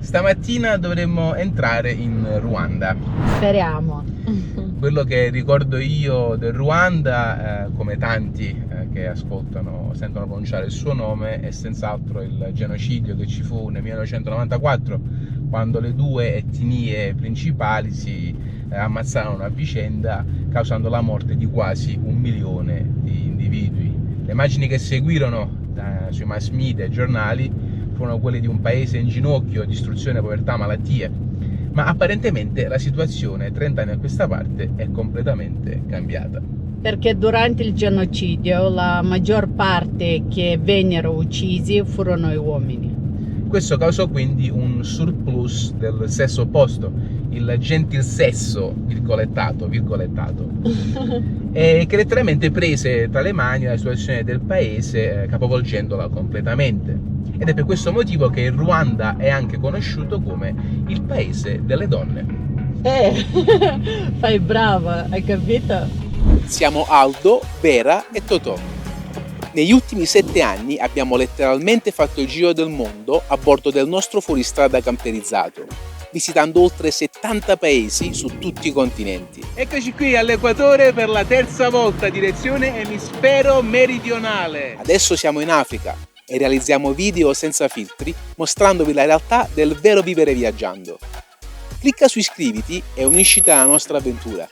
Stamattina dovremmo entrare in Ruanda. Speriamo. Quello che ricordo io del Ruanda, come tanti che ascoltano, sentono pronunciare il suo nome, è senz'altro il genocidio che ci fu nel 1994, quando le due etnie principali si ammazzarono a vicenda, causando la morte di quasi 1 milione di individui. Le immagini che seguirono sui mass media e giornali furono quelle di un paese in ginocchio, distruzione, povertà, malattie, ma apparentemente la situazione 30 anni a questa parte è completamente cambiata. Perché durante il genocidio la maggior parte che vennero uccisi furono gli uomini. Questo causò quindi un surplus del sesso opposto, il gentil sesso, virgolettato, e che letteralmente prese tra le mani la situazione del paese, capovolgendola completamente. Ed è per questo motivo che il Ruanda è anche conosciuto come il paese delle donne. Fai brava, hai capito? Siamo Aldo, Vera e Totò. Negli ultimi 7 anni abbiamo letteralmente fatto il giro del mondo a bordo del nostro fuoristrada camperizzato, visitando oltre 70 paesi su tutti i continenti. Eccoci qui all'equatore per la terza volta, direzione emisfero meridionale. Adesso siamo in Africa e realizziamo video senza filtri, mostrandovi la realtà del vero vivere viaggiando. Clicca su iscriviti e unisciti alla nostra avventura.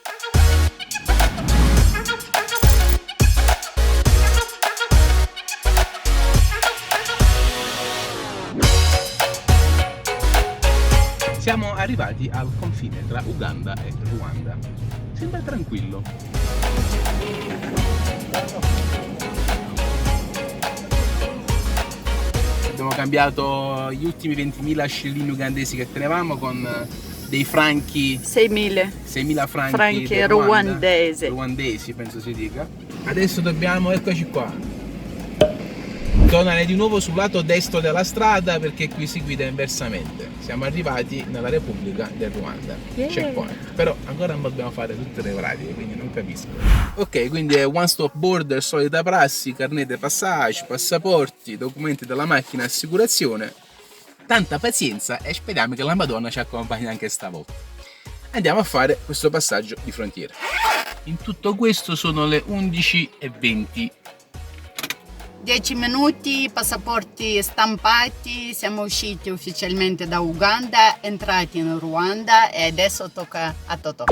Siamo arrivati al confine tra Uganda e Ruanda. Sembra tranquillo. Abbiamo cambiato gli ultimi 20.000 scellini ugandesi che tenevamo con dei franchi, 6.000 franchi del Ruanda, ruandesi penso si dica. Adesso dobbiamo, eccoci qua, tornare di nuovo sul lato destro della strada perché qui si guida inversamente. Siamo arrivati nella Repubblica del Ruanda, checkpoint. Però ancora non dobbiamo fare tutte le pratiche, quindi non capisco. Ok, quindi è one stop border, solita prassi, carnet de passage, passaporti, documenti della macchina, assicurazione. Tanta pazienza e speriamo che la Madonna ci accompagni anche stavolta. Andiamo a fare questo passaggio di frontiera. In tutto questo sono le 11:20. 10 minuti, passaporti stampati, siamo usciti ufficialmente da Uganda, entrati in Ruanda e adesso tocca a Totò.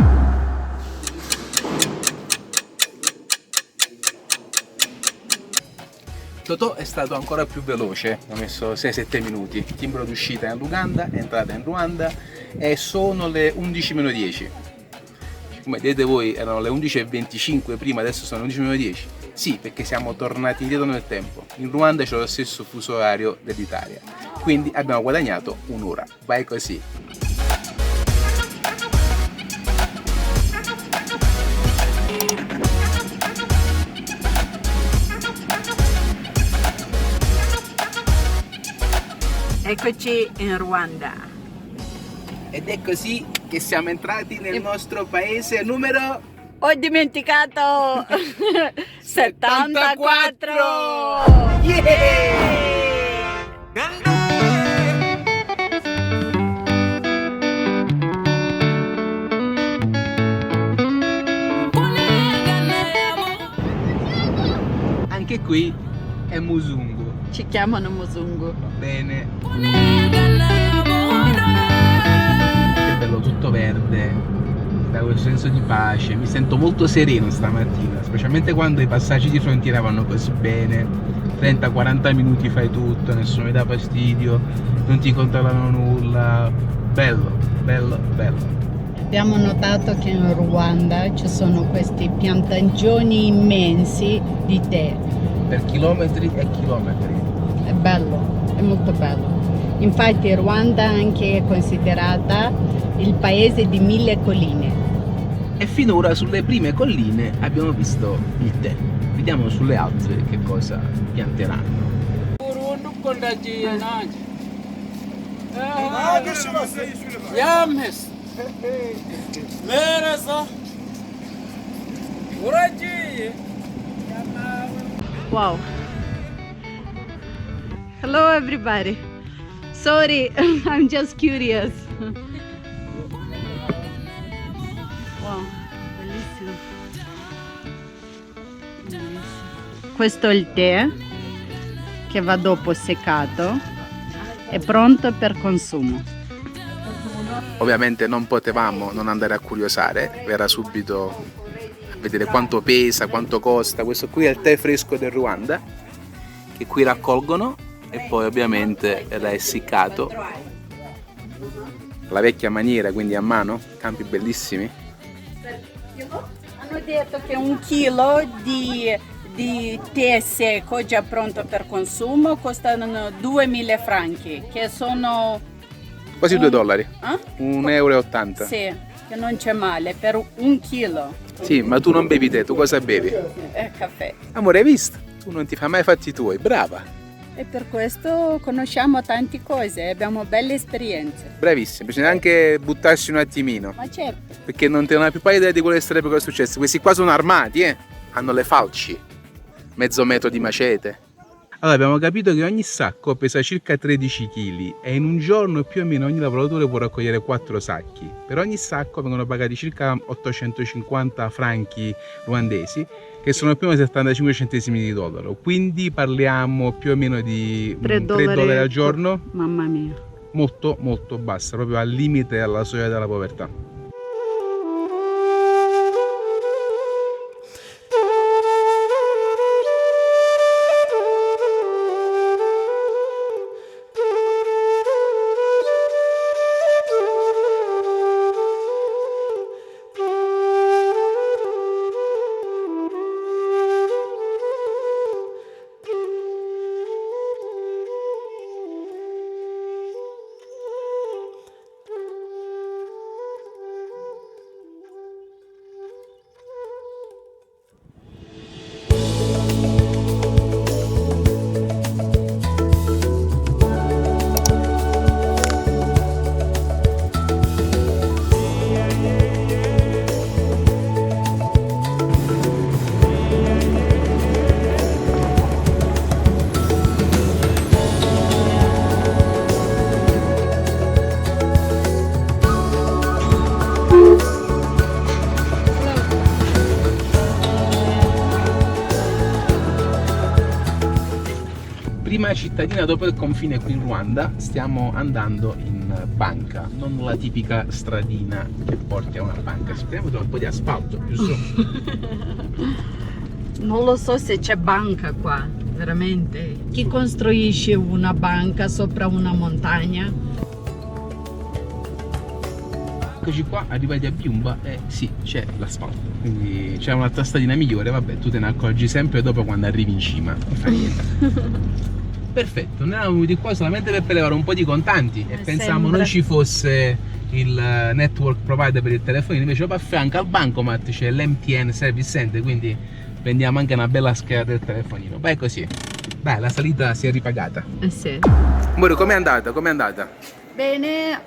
Totò è stato ancora più veloce, ha messo 6-7 minuti. Timbro d'uscita in Uganda, entrata in Ruanda e sono le 11:10. Come vedete voi erano le 11:25 prima, adesso sono le 11:10. Sì, perché siamo tornati indietro nel tempo. In Ruanda c'è lo stesso fuso orario dell'Italia, quindi abbiamo guadagnato un'ora. Vai così. Eccoci in Ruanda. Ed è così che siamo entrati nel nostro paese numero... Ho dimenticato! 74! Yeah! Anche qui è Musungu. Ci chiamano Musungu. Va bene. Che bello, tutto verde. Da quel senso di pace, mi sento molto sereno stamattina, specialmente quando i passaggi di frontiera vanno così bene, 30-40 minuti fai tutto, nessuno mi dà fastidio, non ti controllano nulla, bello, bello, bello. Abbiamo notato che in Ruanda ci sono questi piantagioni immensi di tè. Per chilometri e chilometri. È bello, è molto bello. Infatti Ruanda anche è considerata il paese di 1000 colline. E finora sulle prime colline abbiamo visto il tè. Vediamo sulle altre che cosa pianteranno. Wow. Hello everybody. sorry, I'm just curious. Wow, bellissimo. Bellissimo. Questo è il tè che va dopo seccato, è pronto per consumo. Ovviamente non potevamo non andare a curiosare, era subito a vedere quanto pesa, quanto costa. Questo qui è il tè fresco del Ruanda, che qui raccolgono e poi ovviamente era essiccato. La vecchia maniera, quindi a mano, campi bellissimi. Hanno detto che 1 chilo di tè secco già pronto per consumo costano 2.000 franchi, che sono Quasi 2 dollari, eh? 1,80 €. Sì, che non c'è male, per 1 chilo. Sì, ma tu non bevi tè, tu cosa bevi? Caffè. Amore, hai visto? Tu non ti fai mai i fatti tuoi, brava, E per questo conosciamo tante cose, abbiamo belle esperienze. bravissima, bisogna anche buttarsi un attimino, Ma certo. perché non hai più idea di quello che sarebbe cosa è successo. Questi qua sono armati, hanno le falci, mezzo metro di macete. Allora abbiamo capito che ogni sacco pesa circa 13 kg e in un giorno più o meno ogni lavoratore può raccogliere 4 sacchi. Per ogni sacco vengono pagati circa 850 franchi ruandesi, che sono più o meno 75 centesimi di dollaro. Quindi parliamo più o meno di 3 dollari al giorno, Mamma mia. molto molto bassa, proprio al limite alla soglia della povertà. Prima cittadina dopo il confine qui in Ruanda, stiamo andando in banca, non la tipica stradina che porti a una banca. Speriamo che un po' di asfalto, giusto? Non lo so se c'è banca qua, veramente. Chi costruisce una banca sopra una montagna? Eccoci qua, arrivati a Byumba e sì, c'è l'asfalto, quindi c'è una stradina migliore, vabbè, tu te ne accorgi sempre dopo quando arrivi in cima, non fa niente. Perfetto, noi eravamo venuti qua solamente per prelevare un po' di contanti e pensavamo sembra. non ci fosse il network provider per il telefono, invece proprio a fianco al bancomat c'è l'MTN Service Center, quindi prendiamo anche una bella scheda del telefonino. Beh, così, dai, la salita si è ripagata. Sì. Amore, com'è andata? Com'è andata? Bene,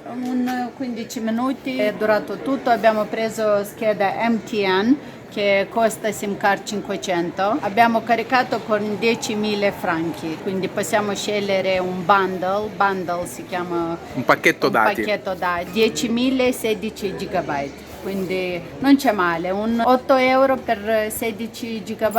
15 minuti è durato tutto, abbiamo preso scheda MTN che costa SIM card 500, abbiamo caricato con 10.000 franchi, quindi possiamo scegliere un bundle si chiama Un pacchetto dati. pacchetto da 10.000 16 GB, quindi non c'è male, un 8 euro per 16 GB.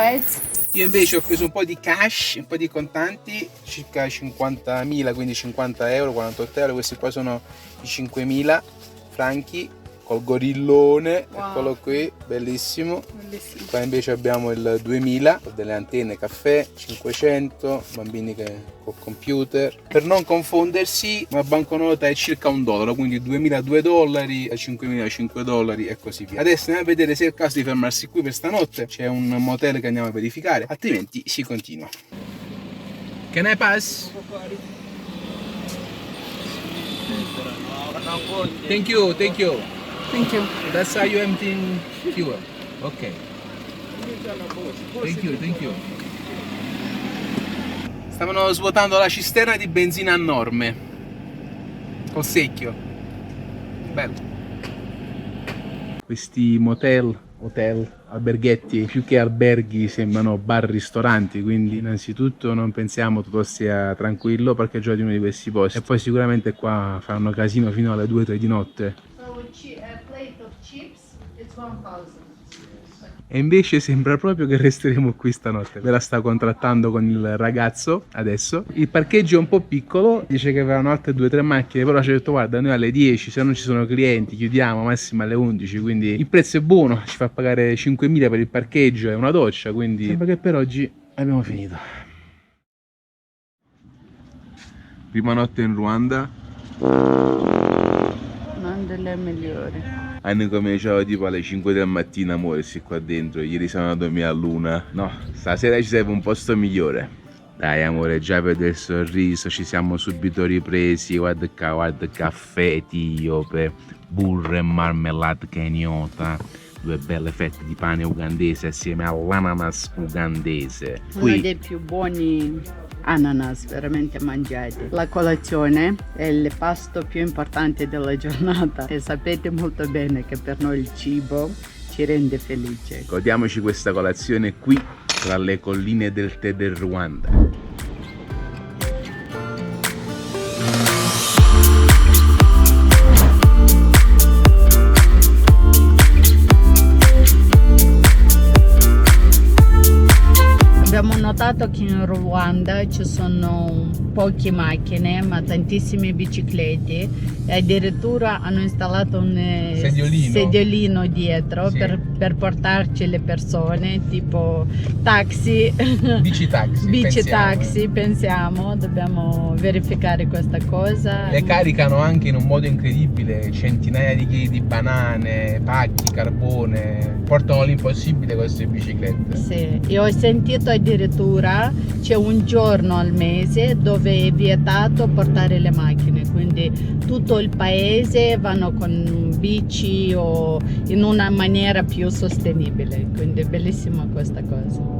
Io invece ho preso un po' di cash, un po' di contanti, circa 50.000, quindi 50 euro, 48 euro, questi qua sono i 5.000 franchi col gorillone, Wow. eccolo qui, bellissimo. Bellissimo. Qua invece abbiamo il 2000 con delle antenne, caffè, 500, bambini col computer. Per non confondersi, una banconota è circa $1, quindi 2000 $2, 5000 $5 e così via. Adesso andiamo a vedere se è il caso di fermarsi qui per stanotte, c'è un motel che andiamo a verificare, altrimenti si continua. Can I pass? Thank you, thank you. Thank you. That's how you empty fuel. Ok. Thank you, thank you. Stavano svuotando la cisterna di benzina a norme. Col secchio. Bello. Questi motel, hotel, alberghetti, più che alberghi sembrano bar-ristoranti, quindi innanzitutto non pensiamo tutto sia tranquillo, parcheggiare di uno di questi posti e poi sicuramente qua faranno casino fino alle 2-3 di notte. E invece sembra proprio che resteremo qui stanotte. Me la sta contrattando con il ragazzo adesso. Il parcheggio è un po' piccolo, dice che avevano altre 2-3 macchine, però ci ha detto guarda noi alle 10 se non ci sono clienti chiudiamo massimo alle 11, quindi il prezzo è buono, ci fa pagare 5.000 per il parcheggio e una doccia, quindi sembra che per oggi abbiamo finito. Prima notte in Ruanda. Non delle migliori. Hanno cominciato tipo alle 5 del mattino a muoversi qua dentro. Ieri sono andato a dormire a luna. No, stasera ci serve un posto migliore. Dai amore, già per il sorriso ci siamo subito ripresi. Guarda caffè etiope, burro e marmellata keniota, 2 belle fette di pane ugandese assieme all'ananas ugandese. Uno dei più buoni ananas veramente mangiati. La colazione è il pasto più importante della giornata e sapete molto bene che per noi il cibo ci rende felice. Godiamoci questa colazione qui tra le colline del tè del Ruanda. Abbiamo notato che in Ruanda ci sono poche macchine ma tantissime biciclette e addirittura hanno installato un sediolino dietro, sì, per portarci le persone, tipo taxi, bici taxi, pensiamo, dobbiamo verificare questa cosa. Le caricano anche in un modo incredibile, centinaia di chili di banane, pacchi, carbone, portano l'impossibile queste biciclette. Sì, io ho sentito addirittura c'è un giorno al mese dove è vietato portare le macchine, quindi tutto il paese vanno con bici o in una maniera più sostenibile, quindi è bellissima questa cosa.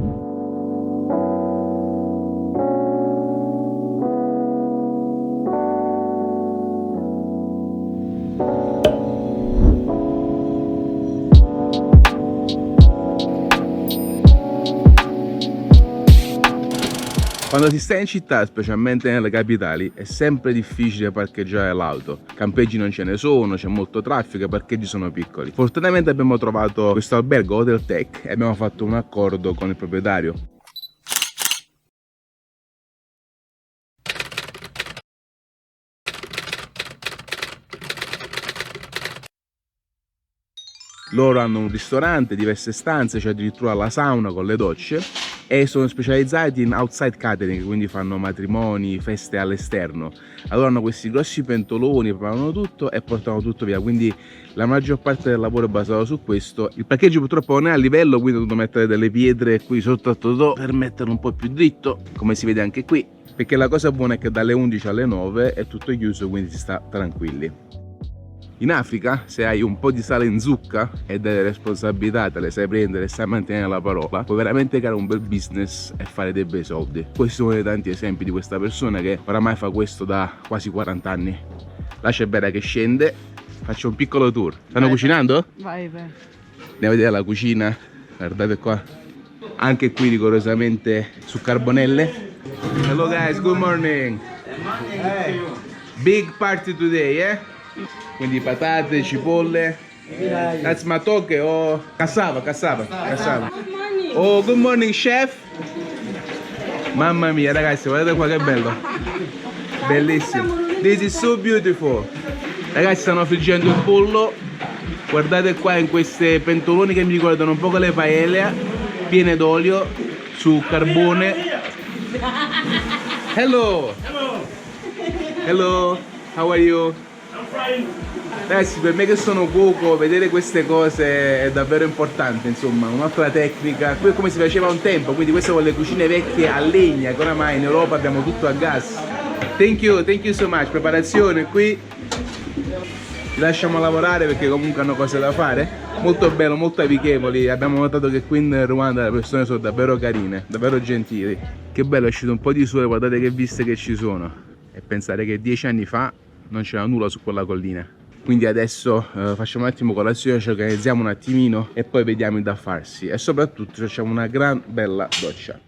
Quando si sta in città, specialmente nelle capitali, è sempre difficile parcheggiare l'auto. Campeggi non ce ne sono, c'è molto traffico, i parcheggi sono piccoli. Fortunatamente abbiamo trovato questo albergo Hotel Tech e abbiamo fatto un accordo con il proprietario. Loro hanno un ristorante, diverse stanze, c'è addirittura la sauna con le docce e sono specializzati in outside catering, quindi fanno matrimoni, feste all'esterno. Allora hanno questi grossi pentoloni, preparano tutto e portano tutto via, quindi la maggior parte del lavoro è basato su questo. Il parcheggio purtroppo non è a livello, quindi ho dovuto mettere delle pietre qui sotto a totò per metterlo un po' più dritto, come si vede anche qui, perché la cosa buona è che dalle 11 alle 9 è tutto chiuso, quindi si sta tranquilli. In Africa, se hai un po' di sale in zucca e delle responsabilità, te le sai prendere e sai mantenere la parola, puoi veramente creare un bel business e fare dei bei soldi. Questi sono dei tanti esempi di questa persona che oramai fa questo da quasi 40 anni. Là c'è Bera che scende, faccio un piccolo tour. Stanno cucinando? Vai. Andiamo a vedere la cucina, guardate qua. Anche qui rigorosamente su carbonelle. Hello guys, good morning. Hey. Big party today, eh? Quindi patate, cipolle. That's matoke o cassava. Oh, good morning chef. Mamma mia ragazzi, guardate qua che bello. Bellissimo. This is so beautiful. Ragazzi, stanno friggendo il pollo. Guardate qua in queste pentoloni che mi ricordano un po' le paella, piene d'olio su carbone. Hello. Hello. How are you? Ragazzi, per me che sono cuoco, vedere queste cose è davvero importante, insomma, un'altra tecnica. Qui è come si faceva un tempo, quindi queste sono le cucine vecchie a legna, che oramai in Europa abbiamo tutto a gas. Thank you so much. Preparazione qui. Li lasciamo lavorare perché comunque hanno cose da fare. Molto bello, molto amichevoli. Abbiamo notato che qui in Ruanda le persone sono davvero carine, davvero gentili. Che bello, è uscito un po' di sole, guardate che viste che ci sono. E pensare che 10 anni fa non c'era nulla su quella collina. quindi adesso facciamo un attimo colazione, ci organizziamo un attimino e poi vediamo il da farsi e soprattutto facciamo una gran bella doccia.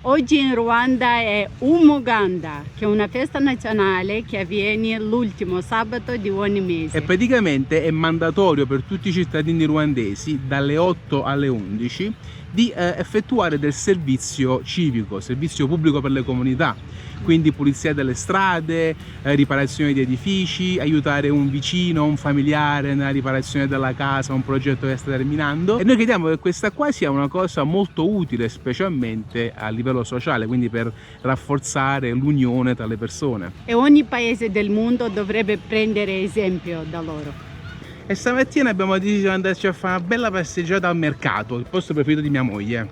Oggi in Ruanda è Umuganda, che è una festa nazionale che avviene l'ultimo sabato di ogni mese. E praticamente è mandatorio per tutti i cittadini ruandesi dalle 8 alle 11 di effettuare del servizio civico, servizio pubblico per le comunità, quindi pulizia delle strade, riparazione di edifici, aiutare un vicino, un familiare nella riparazione della casa, un progetto che sta terminando. E noi crediamo che questa qua sia una cosa molto utile, specialmente a livello sociale, quindi per rafforzare l'unione tra le persone. E ogni paese del mondo dovrebbe prendere esempio da loro. E stamattina abbiamo deciso di andarci a fare una bella passeggiata al mercato, il posto preferito di mia moglie.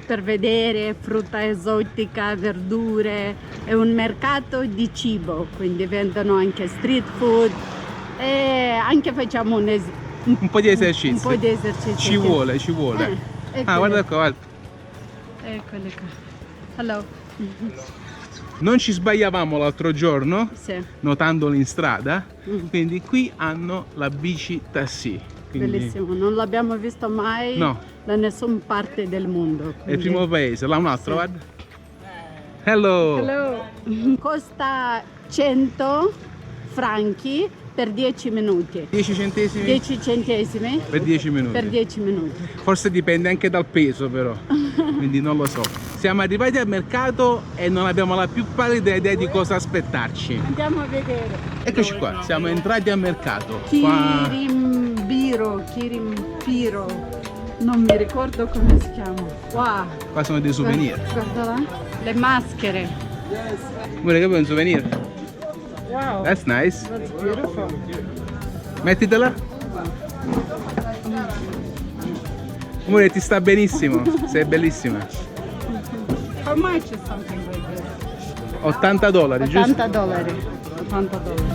Per vedere frutta esotica, verdure, è un mercato di cibo, quindi vendono anche street food e anche facciamo un po' di esercizio. Un po' di esercizio. Ci vuole, ci vuole. Guarda qua, guarda. Eccole qua. Hello. Non ci sbagliavamo l'altro giorno, Sì. notandolo in strada, quindi qui hanno la bici taxi. Quindi Bellissimo, non l'abbiamo visto mai da nessuna parte del mondo. È il primo paese, là un altro, guarda. Hello! Hello. Costa 100 franchi per 10 minuti. 10 centesimi? 10 centesimi per 10 minuti. Per 10 minuti. Forse dipende anche dal peso però, quindi non lo so. Siamo arrivati al mercato e non abbiamo la più pallida idea di cosa aspettarci. Andiamo a vedere. Eccoci qua, siamo entrati al mercato. Kirimpiro, non mi ricordo come si chiama. Wow. Qua sono dei souvenir. Guarda là. Le maschere. Guarda che è un souvenir. Wow. That's nice. That's beautiful. Mettitela. Amore, ti sta benissimo, sei bellissima. How much is something like this? $80, giusto? $80. $80.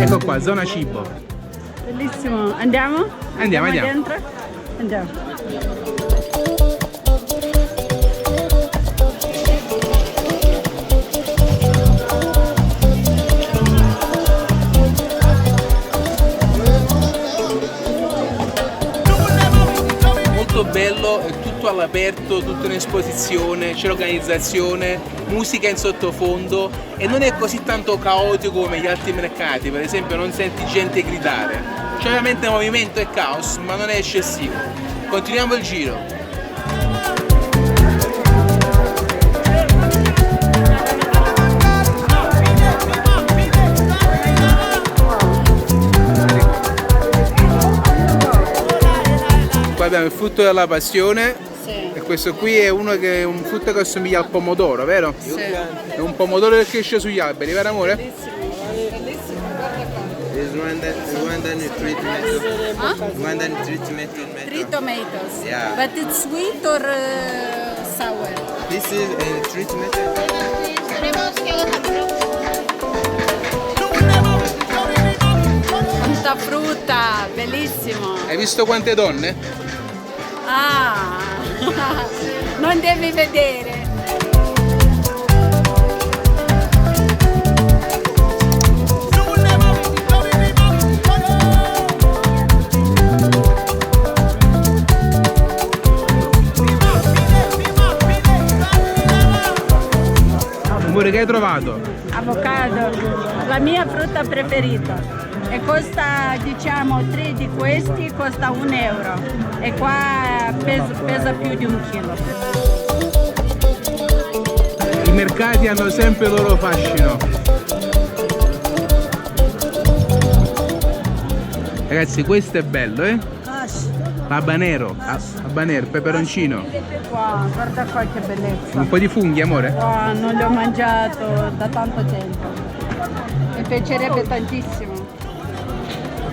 Ecco qua, zona cibo. Bellissimo. Andiamo? Andiamo. Dentro? Andiamo. Bello, è tutto all'aperto, tutto in esposizione, c'è l'organizzazione, musica in sottofondo e non è così tanto caotico come gli altri mercati, per esempio non senti gente gridare, c'è ovviamente movimento e caos ma non è eccessivo. Continuiamo il giro. Abbiamo il frutto della passione, sì. E questo qui è un frutto che assomiglia al pomodoro, vero? Sì. È un pomodoro che cresce sugli alberi, vero amore? Bellissimo, bellissimo, guarda qua. Rwandan tree tomato. Rwandan tree tomato. Tree tomatoes. Yeah. But it's sweet or sour? This is a tree tomato. Quanta frutta, bellissimo. Hai visto quante donne? Ah, non devi vedere. Amore, che hai trovato? Avocado, la mia frutta preferita. E costa, diciamo, 3 di questi costa €1 e qua pesa più di 1 chilo. I mercati hanno sempre il loro fascino. Ragazzi, questo è bello, eh? Habanero, peperoncino. Wow, guarda qua che bellezza. Un po' di funghi, amore? Wow, non li ho mangiato da tanto tempo. Mi piacerebbe tantissimo.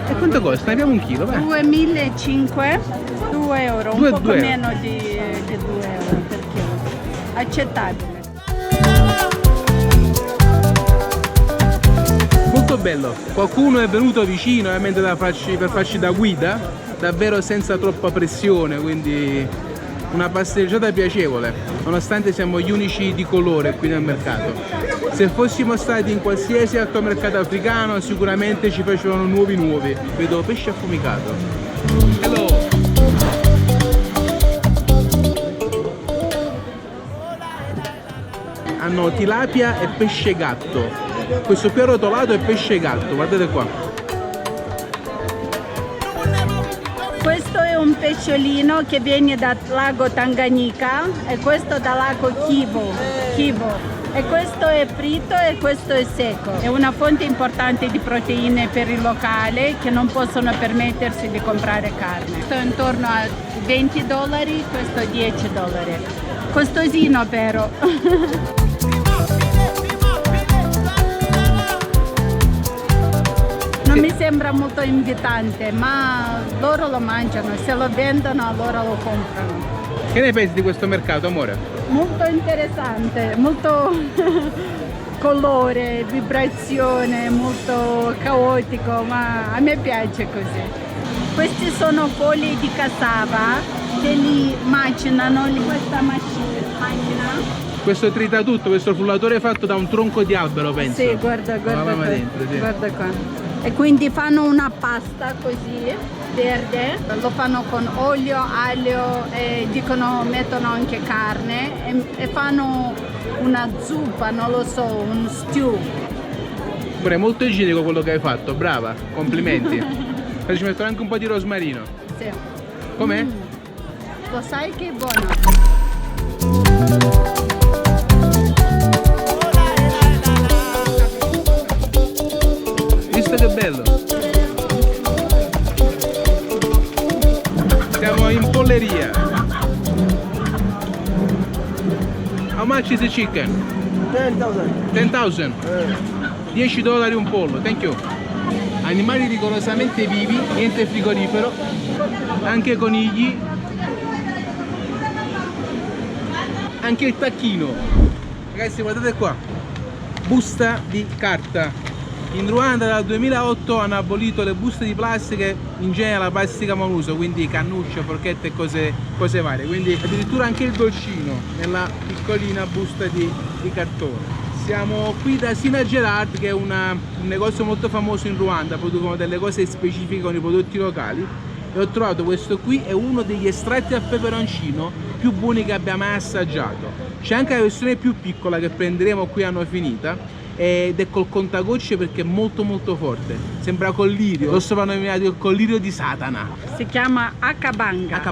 E quanto costa? Ne abbiamo 1 chilo, vai. 2.500, €2, un poco €2. meno di €2 per chilo. Accettabile. Molto molto bello. Qualcuno è venuto vicino ovviamente per farci da guida, davvero senza troppa pressione, quindi una passeggiata piacevole, nonostante siamo gli unici di colore qui nel mercato. Se fossimo stati in qualsiasi altro mercato africano sicuramente ci facevano nuovi. Vedo pesce affumicato. Hello! Hanno tilapia e pesce gatto. Questo qui arrotolato è pesce gatto, guardate qua. Questo è un pesciolino che viene dal lago Tanganyika e questo dal lago Kivu. E questo è fritto e questo è secco. È una fonte importante di proteine per i locali che non possono permettersi di comprare carne. Questo è intorno a $20, questo $10. Costosino però. Non mi sembra molto invitante, ma loro lo mangiano, se lo vendono allora lo comprano. Che ne pensi di questo mercato, amore? Molto interessante, molto colore, vibrazione, molto caotico, ma a me piace così. Questi sono foglie di cassava che li macinano in questa macchina. Questo trita tutto, questo frullatore è fatto da un tronco di albero, penso. Sì, guarda qua. Dentro, sì. Guarda qua. E quindi fanno una pasta così, verde, lo fanno con olio, aglio e mettono anche carne e fanno una zuppa, non lo so, un stew. È molto igienico quello che hai fatto, brava, complimenti. Ci mettono anche un po' di rosmarino. Sì. Com'è? Lo sai che è buono. Che bello! Siamo in polleria. How much is the chicken? 10,000. $10 un pollo, thank you. Animali rigorosamente vivi, niente frigorifero, anche conigli, anche il tacchino. Ragazzi, guardate qua, busta di carta. In Ruanda dal 2008 hanno abolito le buste di plastica, in genere la plastica monouso, quindi cannucce, forchette e cose varie. Quindi addirittura anche il dolcino nella piccolina busta di cartone. Siamo qui da Sina Gerard, che è un negozio molto famoso in Ruanda, producono delle cose specifiche con i prodotti locali. E ho trovato questo qui, è uno degli estratti al peperoncino più buoni che abbia mai assaggiato. C'è anche la versione più piccola che prenderemo qui a noi finita, ed è col contagocce perché è molto forte, sembra collirio, lo soprannominato il collirio di Satana. Si chiama Akabanga.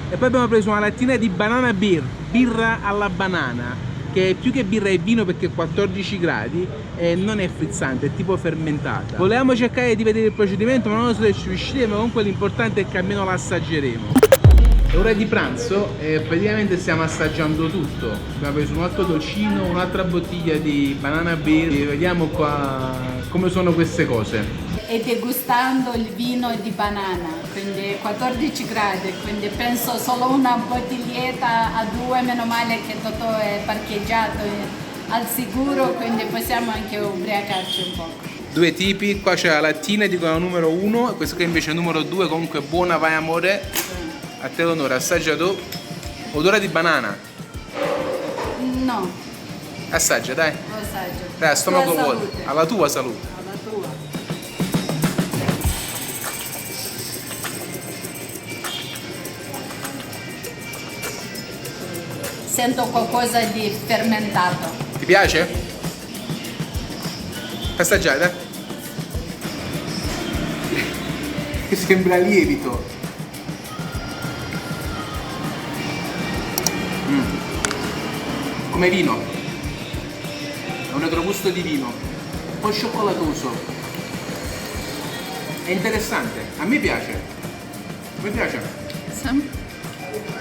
E poi abbiamo preso una lattina di banana beer, birra alla banana, che più che birra è vino perché è 14 gradi e non è frizzante, è tipo fermentata. Volevamo cercare di vedere il procedimento ma non so se ci riusciremo, comunque l'importante è che almeno la assaggeremo. È ora di pranzo e praticamente stiamo assaggiando tutto. Abbiamo preso un altro dolcino, un'altra bottiglia di banana beer e vediamo qua come sono queste cose. E degustando il vino di banana, quindi 14 gradi, quindi penso solo una bottiglietta a 2, meno male che tutto è parcheggiato al sicuro, quindi possiamo anche ubriacarci un po'. Due tipi, qua c'è la lattina, dicono numero 1, e questo qui invece è numero 2, comunque buona, vai amore. A te l'onore, assaggia tu. Odore di banana. No. Assaggia, dai. Lo assaggio. Dai, a stomaco vuoto. Alla tua salute. Alla tua. Sento qualcosa di fermentato. Ti piace? Assaggiare, dai. Sembra lievito. Come vino, è un retrogusto di vino, un po' cioccolatoso, è interessante, a me piace,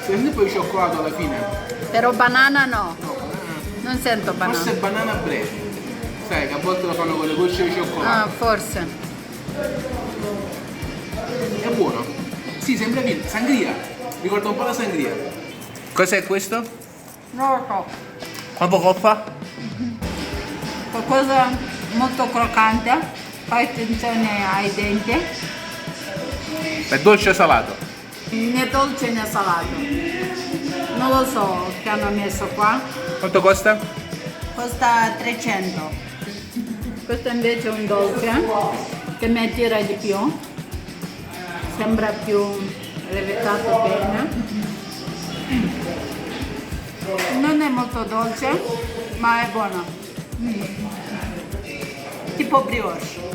sente poi cioccolato alla fine. Però banana no, No, non sento banana. forse è banana bread, sai che a volte lo fanno con le gocce di cioccolato. Ah, forse. È buono, sì, sembra vino, sangria, ricorda un po' la sangria. Cos'è questo? Non lo so. Quanto costa? Qualcosa molto croccante, Fai attenzione ai denti, È dolce o salato? né dolce né salato. Non lo so che hanno messo qua. Quanto costa? Costa 300. Questo invece è un dolce che mi attira di più. Sembra più lievitato bene. Non è molto dolce, ma è buono. Tipo brioche.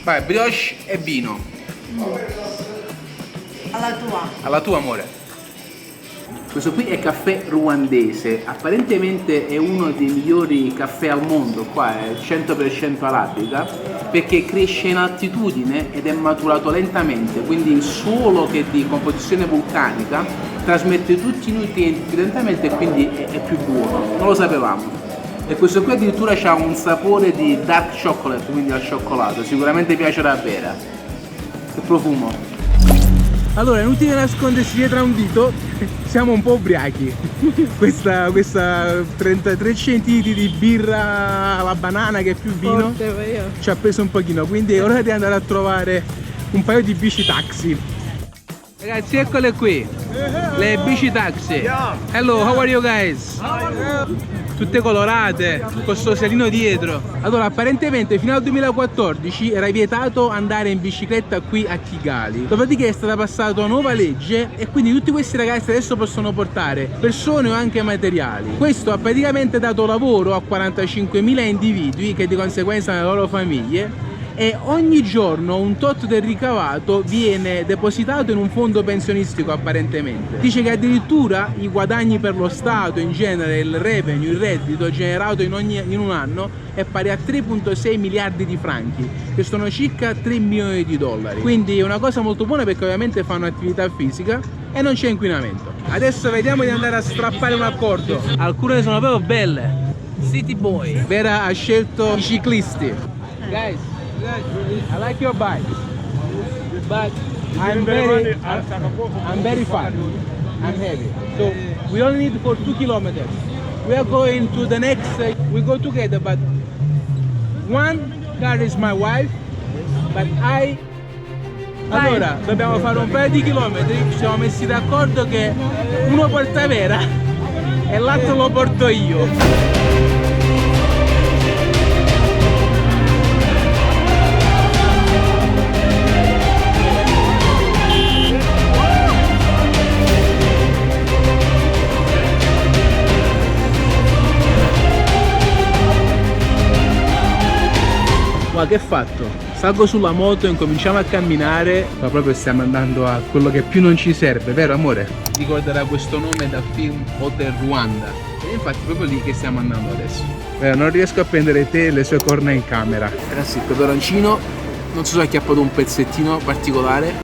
Vai, brioche e vino. Alla tua. Alla tua, amore. Questo qui è caffè ruandese, apparentemente è uno dei migliori caffè al mondo, qua è 100% arabica, perché cresce in altitudine ed è maturato lentamente, quindi il suolo che è di composizione vulcanica trasmette tutti i nutrienti più lentamente e quindi è più buono, non lo sapevamo. E questo qui addirittura ha un sapore di dark chocolate, quindi al cioccolato, sicuramente piacerà a bere. Che profumo! Allora, è inutile nascondersi dietro a un dito, siamo un po' ubriachi. Questa 33 centilitri di birra alla banana che è più vino ci ha preso un pochino, quindi è ora di andare a trovare un paio di bici taxi. Ragazzi, eccole qui, le bici taxi. Hello, how are you guys? Tutte colorate, con questo selino dietro. Allora, apparentemente fino al 2014 era vietato andare in bicicletta qui a Kigali. Dopodiché è stata passata una nuova legge e quindi tutti questi ragazzi adesso possono portare persone o anche materiali. Questo ha praticamente dato lavoro a 45.000 individui che di conseguenza alle loro famiglie, e ogni giorno un tot del ricavato viene depositato in un fondo pensionistico apparentemente. Dice che addirittura i guadagni per lo Stato, in genere il revenue, il reddito generato in un anno è pari a 3,6 miliardi di franchi, che sono circa 3 milioni di dollari. Quindi è una cosa molto buona perché ovviamente fanno attività fisica e non c'è inquinamento. Adesso vediamo di andare a strappare un accordo. Alcune sono proprio belle. City Boy. Vera ha scelto i ciclisti. Guys, I like your bike, but I'm very fat. I'm heavy. So we only need for 2 kilometers. We are going to the next. We go together, but one car is my wife, but I. Allora, dobbiamo fare un paio di chilometri. Ci siamo messi d'accordo che uno porta Vera e l'altro lo porto io. Ma che fatto? Salgo sulla moto e incominciamo a camminare, ma proprio stiamo andando a quello che più non ci serve, vero amore? Ricorderà questo nome dal film Hotel Rwanda. E infatti è proprio lì che stiamo andando adesso. Non riesco a prendere te e le sue corna in camera. Ragazzi, il peperoncino non so se ha acchiappato un pezzettino particolare,